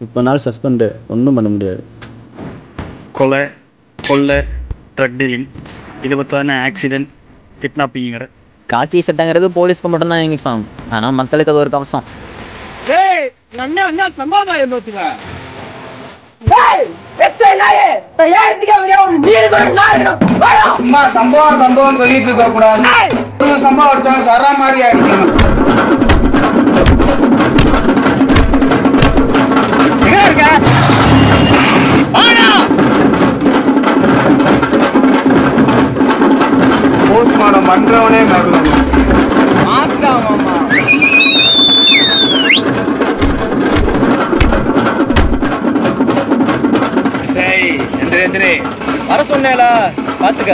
இப்போ நாள் சஸ்பெண்டு, ஒன்றும் பண்ண முடியாது. கொலை, கொள்ளை, ட்ரக் டீலிங், இதை பற்றான ஆக்சிடென்ட், கிட்னாப்பிங்கிற காக்கி சட்டங்கிறது போலீஸ்க்கு மட்டும்தான் யூனிஃபார்ம். ஆனால் மக்களுக்கு அது ஒரு கவசம். சம்பவம் சொல்லிட்டு இருக்க கூடாது. சம்பவம் அடிச்சாலும் சரா மாதிரி அடிக்கணும். போஸ்ட்மார்ட்டம் பண்றவனே மரணம். வர சொன்னேல பாத்துக்க.